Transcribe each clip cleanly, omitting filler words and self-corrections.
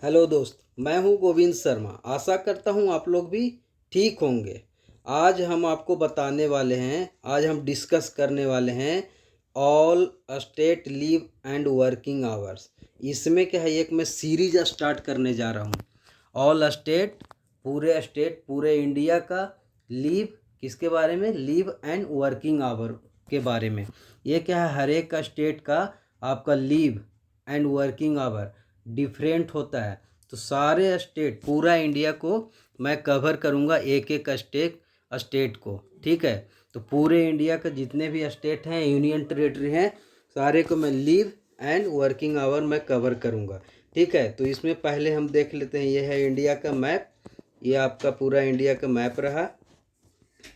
Hello दोस्त, मैं हूं गोविंद शर्मा। आशा करता हूं आप लोग भी ठीक होंगे। आज हम आपको बताने वाले हैं, आज हम डिस्कस करने वाले हैं all state leave and working hours. इसमें क्या है, एक मैं सीरीज स्टार्ट करने जा रहा हूं। ऑल स्टेट पूरे इंडिया का लीव, किसके बारे में? लीव एंड वर्किंग आवर के बारे में। ये क्या है, हर एक का स्टेट का आपका leave and working hour different होता है। तो सारे स्टेट, पूरा इंडिया को मैं कवर करूँगा, एक एक स्टेट को। ठीक है, तो पूरे इंडिया का जितने भी स्टेट हैं, यूनियन टेरेटरी हैं, सारे को मैं लीव एंड वर्किंग आवर मैं कवर करूँगा। ठीक है, तो इसमें पहले हम देख लेते हैं, ये है इंडिया का मैप। ये आपका पूरा इंडिया का मैप रहा।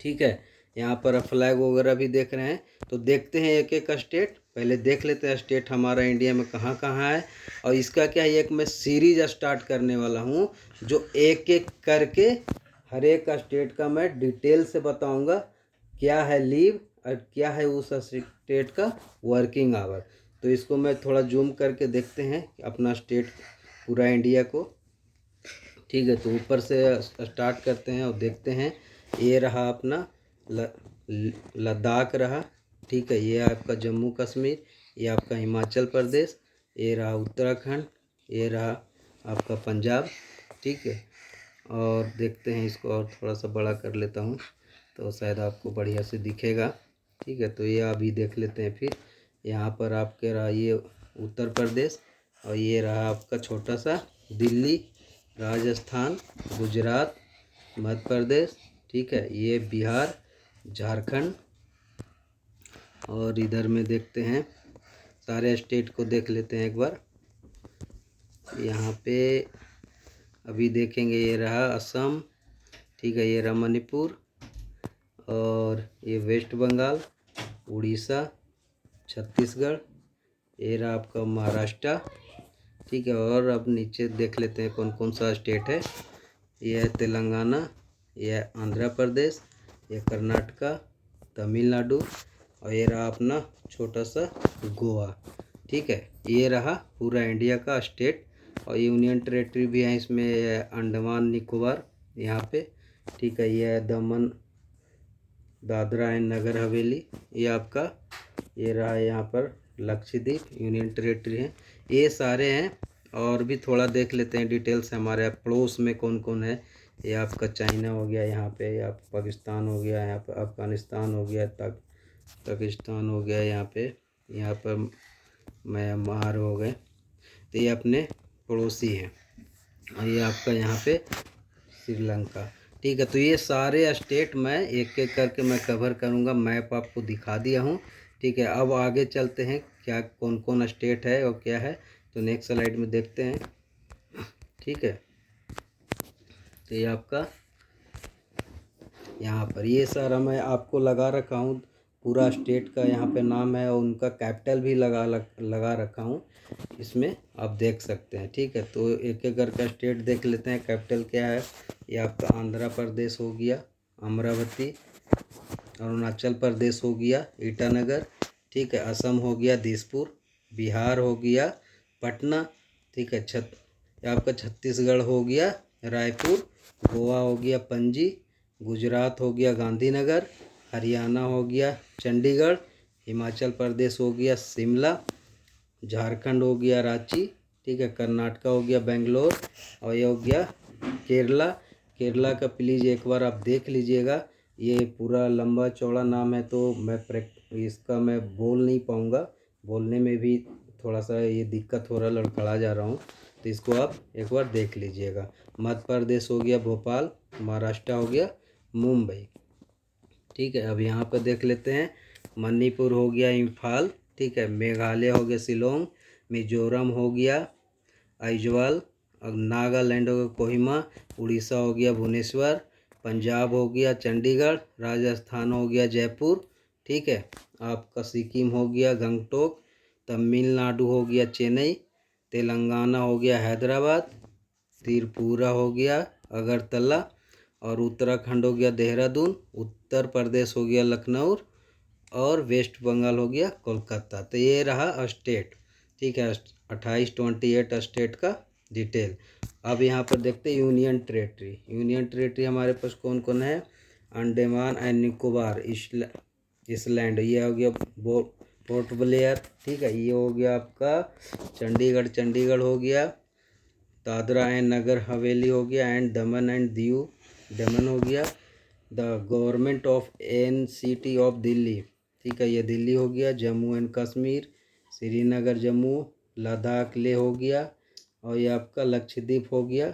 ठीक है, यहाँ पर फ्लैग वगैरह भी देख रहे हैं। तो देखते हैं एक एक स्टेट, पहले देख लेते हैं स्टेट हमारा इंडिया में कहाँ कहाँ है। और इसका क्या है, एक मैं सीरीज स्टार्ट करने वाला हूँ, जो एक एक करके हर एक स्टेट का मैं डिटेल से बताऊँगा, क्या है लीव और क्या है उस स्टेट का वर्किंग आवर। तो इसको मैं थोड़ा जूम करके देखते हैं अपना स्टेट, पूरा इंडिया को। ठीक है, तो ऊपर से स्टार्ट करते हैं और देखते हैं। ये रहा अपना लद्दाख रहा। ठीक है, ये आपका जम्मू कश्मीर, ये आपका हिमाचल प्रदेश, ये रहा उत्तराखंड, ये रहा आपका पंजाब। ठीक है, और देखते हैं इसको और थोड़ा सा बड़ा कर लेता हूँ तो शायद आपको बढ़िया से दिखेगा। ठीक है, तो ये अभी देख लेते हैं। फिर यहाँ पर आपके रहा ये उत्तर प्रदेश, और ये रहा आपका छोटा सा दिल्ली, राजस्थान, गुजरात, मध्य प्रदेश। ठीक है, ये बिहार, झारखंड। और इधर में देखते हैं, सारे स्टेट को देख लेते हैं एक बार। यहाँ पे अभी देखेंगे, ये रहा असम। ठीक है, ये रहा मणिपुर, और ये वेस्ट बंगाल, उड़ीसा, छत्तीसगढ़, ये रहा आपका महाराष्ट्र। ठीक है, और अब नीचे देख लेते हैं कौन कौन सा स्टेट है। ये है तेलंगाना, ये है आंध्र प्रदेश, ये कर्नाटका, तमिलनाडु, और ये रहा अपना छोटा सा गोवा। ठीक है, ये रहा पूरा इंडिया का स्टेट। और यूनियन टेरेटरी भी है इसमें, अंडमान निकोबार यहाँ पे। ठीक है, ये है दमन, दादरा एंड नगर हवेली, ये आपका। ये रहा यहाँ पर लक्षद्वीप, यूनियन टेरेटरी है। ये सारे हैं, और भी थोड़ा देख लेते हैं डिटेल्स हमारे पड़ोस में कौन कौन है। ये आपका चाइना हो गया, यहाँ पे आप पाकिस्तान हो गया, यहाँ पर अफ़गानिस्तान हो गया, पाकिस्तान हो गया, यहाँ पर म्यांमार हो गए। तो ये अपने पड़ोसी हैं। और ये आपका यहाँ पे श्रीलंका। ठीक है, तो ये सारे स्टेट मैं एक एक करके मैं कवर करूँगा, मैप आपको दिखा दिया हूँ। ठीक है, अब आगे चलते हैं, क्या कौन कौन स्टेट है और क्या है, तो नेक्स्ट स्लाइड में देखते हैं। ठीक है, तो ये आपका यहाँ पर ये सारा मैं आपको लगा रखा हूँ, पूरा स्टेट का यहाँ पे नाम है, और उनका कैपिटल भी लगा रखा हूँ इसमें, आप देख सकते हैं। ठीक है, तो एक एक करके स्टेट देख लेते हैं। कैपिटल क्या है, ये आपका आंध्र प्रदेश हो गया अमरावती, अरुणाचल प्रदेश हो गया ईटानगर। ठीक है, असम हो गया दिसपुर, बिहार हो गया पटना। ठीक है, आपका छत्तीसगढ़ हो गया रायपुर, गोवा हो गया पणजी, गुजरात हो गया गांधीनगर, हरियाणा हो गया चंडीगढ़, हिमाचल प्रदेश हो गया शिमला, झारखंड हो गया रांची। ठीक है, कर्नाटका हो गया बेंगलोर, और ये हो गया केरला। केरला का प्लीज़ एक बार आप देख लीजिएगा, ये पूरा लंबा चौड़ा नाम है, तो इसका मैं बोल नहीं पाऊँगा, बोलने में भी थोड़ा सा ये दिक्कत हो रहा, लड़खड़ा जा रहा हूँ, तो इसको आप एक बार देख लीजिएगा। मध्य प्रदेश हो गया भोपाल, महाराष्ट्र हो गया मुंबई। ठीक है, अब यहाँ पर देख लेते हैं, मणिपुर हो गया इम्फाल। ठीक है, मेघालय हो गया शिलोंग, मिजोरम हो गया आइजवाल, और नागालैंड हो गया कोहिमा, उड़ीसा हो गया भुवनेश्वर, पंजाब हो गया चंडीगढ़, राजस्थान हो गया जयपुर। ठीक है, आपका सिक्किम हो गया गंगटोक, तमिलनाडु हो गया चेन्नई, तेलंगाना हो गया हैदराबाद, त्रिपुरा हो गया अगरतला, और उत्तराखंड हो गया देहरादून, उत्तर प्रदेश हो गया लखनऊ, और वेस्ट बंगाल हो गया कोलकाता। तो ये रहा स्टेट। ठीक है, 28 स्टेट का डिटेल। अब यहाँ पर देखते हैं यूनियन टेरेटरी। यूनियन टेरेटरी हमारे पास कौन कौन है? अंडमान एंड निकोबार इसलैंड, ये हो गया पोर्ट ब्लेयर, ठीक है। ये हो गया आपका चंडीगढ़ हो गया। दादरा एंड नगर हवेली हो गया, and Daman and Diu Daman हो गया। The government of NCT of Delhi, ठीक है, ये दिल्ली हो गया। जम्मू एंड कश्मीर, श्रीनगर जम्मू, लद्दाख ले हो गया, और ये आपका लक्षद्वीप हो गया,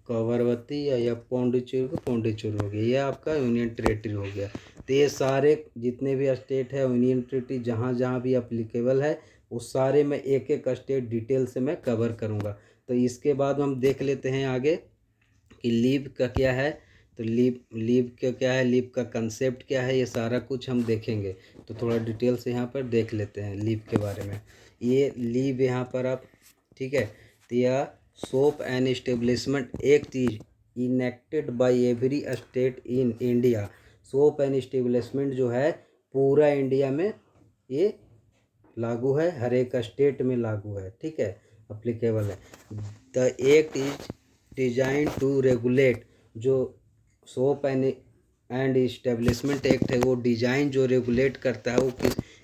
कवरवती या पौंडीचेरी हो गया। ये आपका यूनियन टेरेटरी हो गया। तो ये सारे जितने भी स्टेट है यूनियन टेरेटरी जहाँ जहाँ भी अप्लीकेबल है, उस सारे में एक एक स्टेट डिटेल से मैं कवर करूँगा। तो इसके बाद हम देख लेते हैं आगे कि लीव का क्या है। तो लीव का क्या है, लीव का कंसेप्ट क्या है, ये सारा कुछ हम देखेंगे। तो थोड़ा डिटेल से यहाँ पर देख लेते हैं लीव के बारे में। ये लीव यहाँ पर आप, ठीक है, तो यह soap and establishment act is enacted bye every state in India. Soap and establishment जो है पूरा इंडिया में ये लागू है, हर एक स्टेट में लागू है, ठीक है, अप्लीकेबल है। The act is design to regulate, जो सोप एंड इस्टेब्लिशमेंट एक्ट है वो डिजाइन जो रेगुलेट करता है वो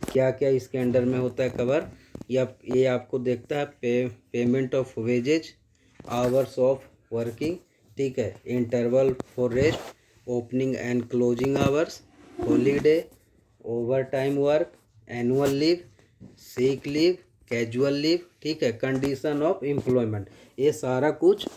क्या क्या इसके अंडर में होता है कवर। ये आपको देखता है payment of wages, hours of working, ठीक है, interval for rest, opening and closing hours, holiday, overtime work, annual leave, sick leave, casual leave, ठीक है, कंडीशन ऑफ एम्प्लॉयमेंट। ये सारा कुछ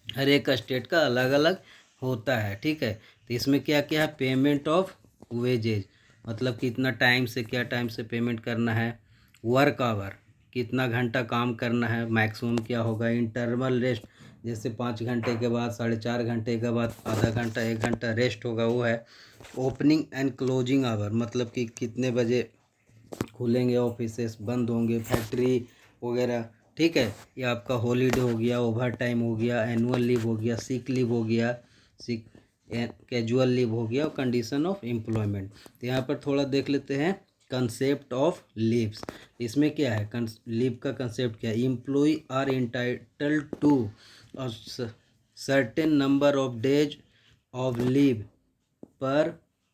हर एक स्टेट का अलग अलग होता है, ठीक है। तो इसमें क्या क्या है, पेमेंट ऑफ वेजेज मतलब कितना टाइम से क्या टाइम से पेमेंट करना है, वर्क आवर कितना घंटा काम करना है, मैक्सिमम क्या होगा, इंटरवल रेस्ट जैसे 5 घंटे के बाद 4.5 घंटे के बाद आधा घंटा 1 घंटा रेस्ट होगा वो है। ओपनिंग एंड क्लोजिंग आवर मतलब कि कितने बजे खुलेंगे ऑफिसेस, बंद होंगे फैक्ट्री वगैरह, ठीक है। ये आपका हॉलीडे हो गया, ओवर टाइम हो गया, एनुअल लीव हो गया, सिक लीव हो गया, सिक कैजुअल लीव हो गया, और कंडीशन ऑफ एम्प्लॉयमेंट। तो यहाँ पर थोड़ा देख लेते हैं कंसेप्ट ऑफ लीव्स। इसमें क्या है, लीव का कंसेप्ट क्या है, employ are entitled to certain number of days of leave per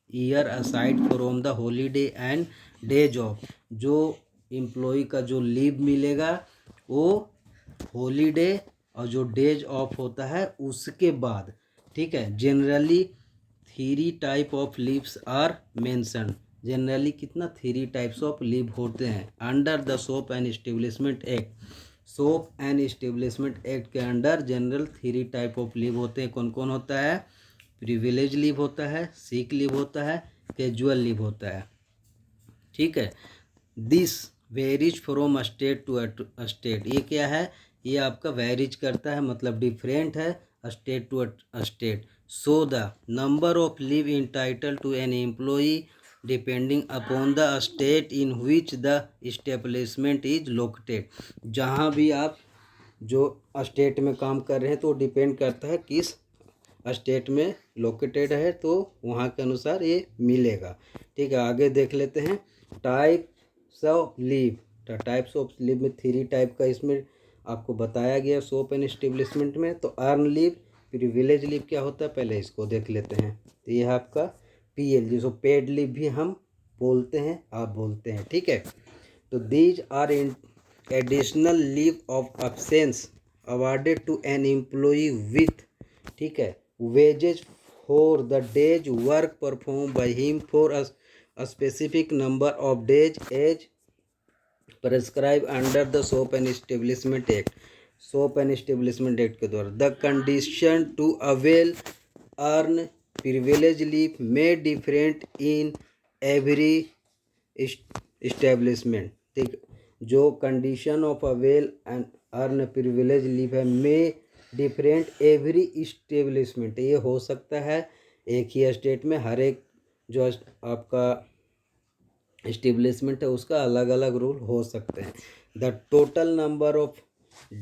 year aside from the holiday and days off. जो एम्प्लॉय का जो लीव मिलेगा वो हॉलीडे और जो डेज ऑफ होता है उसके बाद, ठीक है। Generally 3 type of leaves are mention. Generally कितना 3 टाइप्स ऑफ लीव होते हैं under the shop and establishment act. Shop and establishment act के under general 3 type of leave होते हैं। कौन कौन होता है, प्रिविलेज लीव होता है, सिक लीव होता है, कैजुअल लीव होता है, ठीक है। This varies from state to state. ये क्या है, ये आपका वेरीज करता है मतलब डिफरेंट है state to state. So the number of leave entitle to an employee depending upon the state in which the establishment is located. जहाँ भी आप जो स्टेट में काम कर रहे हैं तो डिपेंड करता है किस स्टेट में लोकेटेड है, तो वहाँ के अनुसार ये मिलेगा, ठीक है। आगे देख लेते हैं types of leave. Types of leave में 3 टाइप का इसमें आपको बताया गया सोप एंड एस्टेब्लिशमेंट में। तो अर्न लीव, प्रिविलेज लीव क्या होता है पहले इसको देख लेते हैं। तो यह आपका PL जिसको पेड लीव भी हम बोलते हैं, आप बोलते हैं, ठीक है। तो these are additional leave of absence awarded to an employee with, ठीक है, wages for the day's work performed by him for a specific number of days as prescribed under the Soap and Establishment Act. Shop and establishment act के द्वारा the condition to avail earn privilege leave में different in every establishment, ठीक। जो condition of avail and earn privilege leave है में different every establishment, ये हो सकता है एक ही स्टेट में हर एक जो आपका इस्टेब्लिशमेंट है उसका अलग अलग रूल हो सकते हैं। The total number of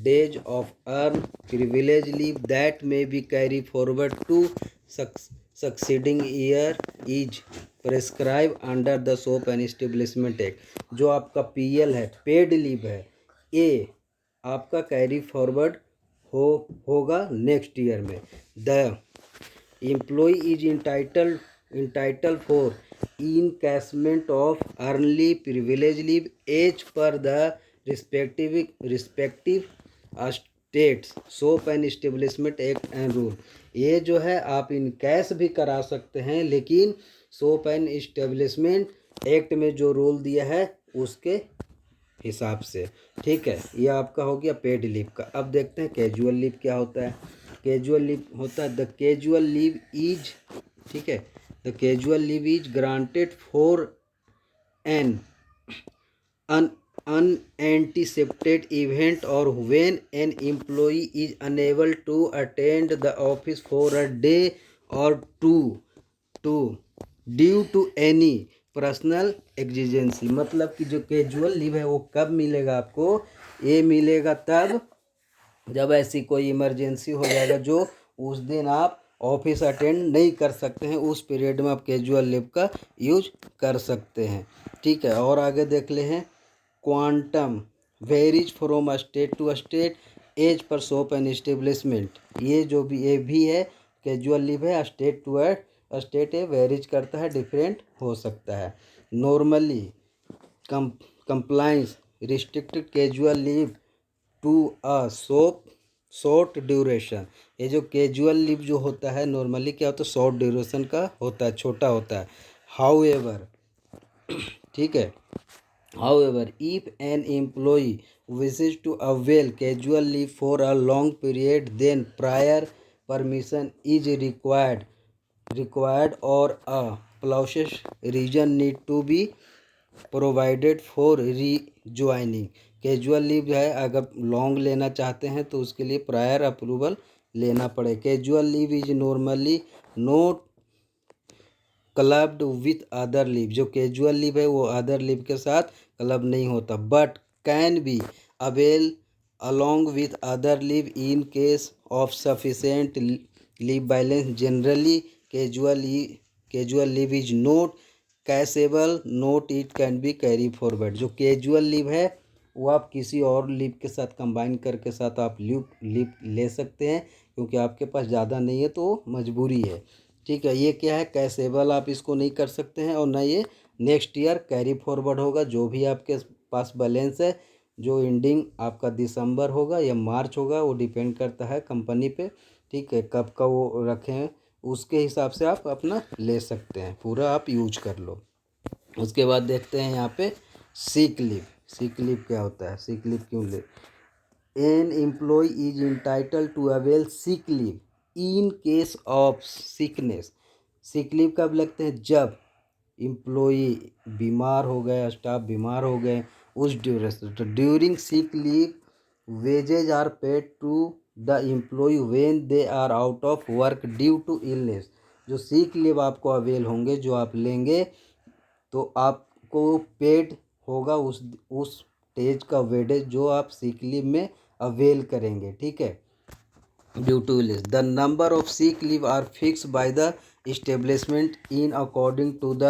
days of earn privilege leave that may be carry forward to succeeding year is prescribe under the shop and establishment act. जो आपका PL है, पेड लीव है, ये आपका कैरी फॉरवर्ड होगा नेक्स्ट ईयर में। The employee is entitled for encashment of earned privilege leave as per the respective states shop and establishment act and rule. ये जो है आप इन कैश भी करा सकते हैं, लेकिन सोप एंड एस्टेब्लिशमेंट एक्ट में जो रूल दिया है उसके हिसाब से। ठीक है, ये आपका हो गया पेड लीव का। अब देखते हैं कैजुअल लीव क्या होता है। कैजुअल लीव होता है द कैजुअल लीव इज, ठीक है, the casual leave is granted for an unanticipated event or when an employee is unable to attend the office for a day or two due to any personal exigency. मतलब कि जो casual leave है वो कब मिलेगा आपको, ये मिलेगा तब जब ऐसी कोई इमरजेंसी हो जाएगा जो उस दिन आप ऑफिस अटेंड नहीं कर सकते हैं, उस पीरियड में आप कैजुअल लीव का यूज कर सकते हैं। ठीक है, और आगे देख ले हैं quantum varies from state to state as per shop and establishment. ये जो भी ये भी है कैजुअल लीव है, स्टेट टू स्टेट है, वेरीज करता है, डिफरेंट हो सकता है। Normally compliance restricted casual leave to a short duration. ये जो कैजुअल लीव जो होता है नॉर्मली क्या होता है, शॉर्ट ड्यूरेशन का होता है, छोटा होता है। हाउएवर, ठीक है, however if an employee wishes to avail casual leave for a long period then prior permission is required or a plausible reason need to be provided for rejoining. Casual leave है, अगर long लेना चाहते हैं तो उसके लिए prior approval लेना पड़े। Casual leave is normally not clubbed with other leave. जो कैजुअल लीव है वो अदर लीव के साथ क्लब नहीं होता, but can be avail along with other leave in case of sufficient leave balance. Generally casual leave is not cashable, not it can be carry forward. जो casual leave है वो आप किसी और लीव के साथ कंबाइन करके साथ आप लीव ले सकते हैं, क्योंकि आपके पास ज़्यादा नहीं है तो मजबूरी है। ठीक है, ये क्या है, कैशेबल आप इसको नहीं कर सकते हैं, और ना ये नेक्स्ट ईयर कैरी फॉरवर्ड होगा। जो भी आपके पास बैलेंस है, जो एंडिंग आपका दिसंबर होगा या मार्च होगा, वो डिपेंड करता है कंपनी पे। ठीक है, कब का वो रखे हैं उसके हिसाब से आप अपना ले सकते हैं, पूरा आप यूज कर लो। उसके बाद देखते हैं यहाँ पे सिक लीव। सिक लीव क्या होता है, सिक लीव क्यों ले। An employ is entitle to avail sick leave in case of sickness. Sick leave कब लगते हैं, जब एम्प्लॉय बीमार हो गए, स्टाफ बीमार हो गए, उस ड्यूरेशन। तो during sick leave wages are paid to the employ when they are out of work due to illness. जो सिक लीव आपको अवेल होंगे, जो आप लेंगे, तो आपको पेड होगा उस स्टेज का वेटेज जो आप सिक लीव में अवेल करेंगे। ठीक है, due to illness the number of sick leave are fix by the establishment in according to the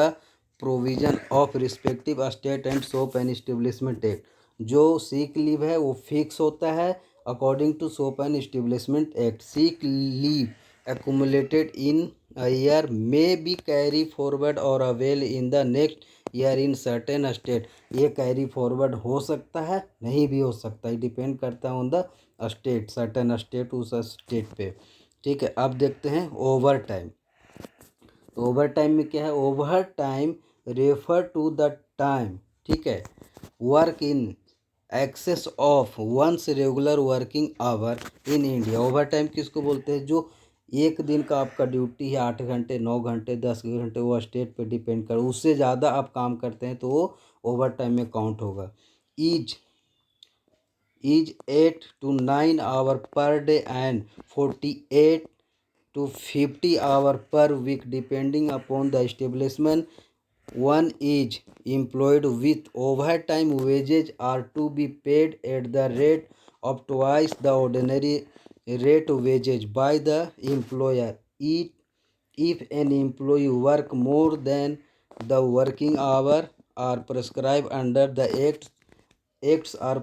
provision of respective state and shop and establishment act. जो sick leave है वो fix होता है according to shop and establishment act. Sick leave accumulated in a year may be carry forward or avail in the next year in certain state। ये carry forward हो सकता है, नहीं भी हो सकता है, डिपेंड करता है on the state, certain state, उस स्टेट पे। ठीक है, अब देखते हैं ओवर टाइम। तो ओवर टाइम में क्या है, overtime refer to the time, ठीक है, work in excess of once regular working hour in India. Overtime किसको बोलते हैं, जो एक दिन का आपका ड्यूटी है 8 घंटे, 9 घंटे, 10 घंटे, वो स्टेट पे डिपेंड कर, उससे ज़्यादा आप काम करते हैं तो वो ओवर टाइम में काउंट होगा। Is 8 to 9 hour per day and 48 to 50 hour per week depending upon the establishment one is employed with overtime. Wages are to be paid at the rate of twice the ordinary rate wages by the employer. If an employee work more than the working hour are prescribed under the acts are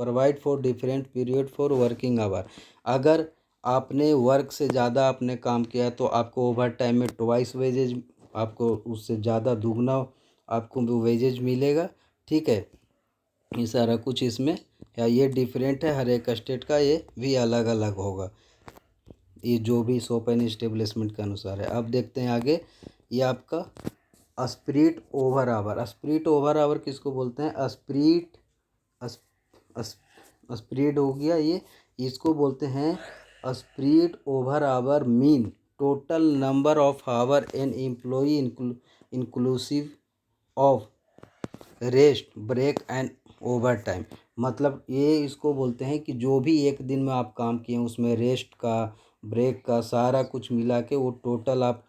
provide for different period for working hour. अगर आपने work से ज़्यादा आपने काम किया तो आपको over time में ट्वाइस वेजेज, आपको उससे ज़्यादा दुगना आपको वेजेज मिलेगा। ठीक है, ये सारा कुछ इसमें या ये डिफरेंट है, हर एक स्टेट का ये भी अलग अलग होगा, ये जो भी शॉप एंड इस्टेब्लिशमेंट के अनुसार है। अब देखते हैं आगे, ये आपका spread over hour. Spread over hour किसको बोलते हैं? स्प्रिट स्प्रिट हो गया ये, इसको बोलते हैं spread over hour mean total number of hour an employee inclusive of rest break and overtime. मतलब ये इसको बोलते हैं कि जो भी एक दिन में आप काम किए उसमें रेस्ट का ब्रेक का सारा कुछ मिला के वो टोटल आप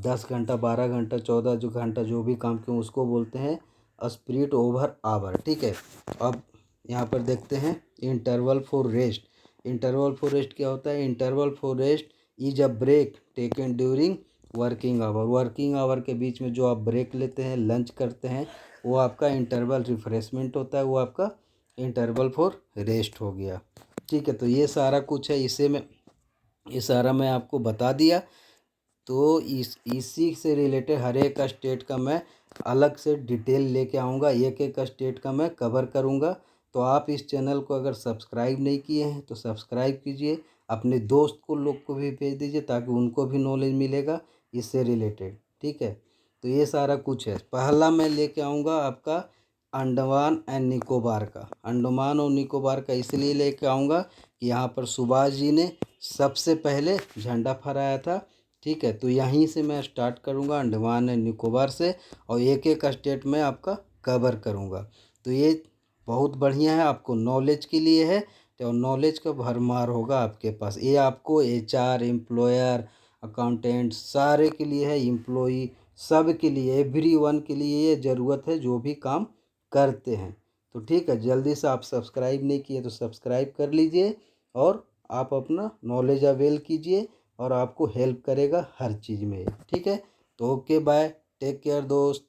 10 घंटा 12 घंटा 14 जो घंटा जो भी काम किए उसको बोलते हैं स्प्रिट ओवर आवर। ठीक है, अब यहाँ पर देखते हैं interval for rest. Interval for rest क्या होता है? Interval for rest is a break taken during working hour. Working hour के बीच में जो आप ब्रेक लेते हैं, लंच करते हैं, वो आपका इंटरवल रिफ्रेशमेंट होता है, वो आपका इंटरवल फॉर रेस्ट हो गया। ठीक है, तो ये सारा कुछ है, ये सारा मैं आपको बता दिया। तो इसी से रिलेटेड हर एक स्टेट का मैं अलग से डिटेल लेके आऊँगा, एक एक स्टेट का मैं कवर करूँगा। तो आप इस चैनल को अगर सब्सक्राइब नहीं किए हैं तो सब्सक्राइब कीजिए, अपने दोस्त को लोग को भी भेज दीजिए ताकि उनको भी नॉलेज मिलेगा इससे रिलेटेड। ठीक है, तो ये सारा कुछ है। पहला मैं लेके आऊँगा आपका अंडमान एंड निकोबार का। अंडमान और निकोबार का इसलिए लेके आऊँगा कि यहाँ पर सुभाष जी ने सबसे पहले झंडा फहराया था। ठीक है, तो यहीं से मैं स्टार्ट करूँगा अंडमान एंड निकोबार से, और एक एक स्टेट में आपका कवर करूँगा। तो ये बहुत बढ़िया है, आपको नॉलेज के लिए है, तो नॉलेज का भरमार होगा आपके पास। ये आपको HR, एम्प्लॉयर, अकाउंटेंट सारे के लिए है, एम्प्लॉई सब के लिए, एवरीवन के लिए ये ज़रूरत है जो भी काम करते हैं। तो ठीक है, जल्दी से आप सब्सक्राइब नहीं किए तो सब्सक्राइब कर लीजिए और आप अपना नॉलेज अवेल कीजिए और आपको हेल्प करेगा हर चीज़ में। ठीक है, तो ओके बाय, टेक केयर दोस्त।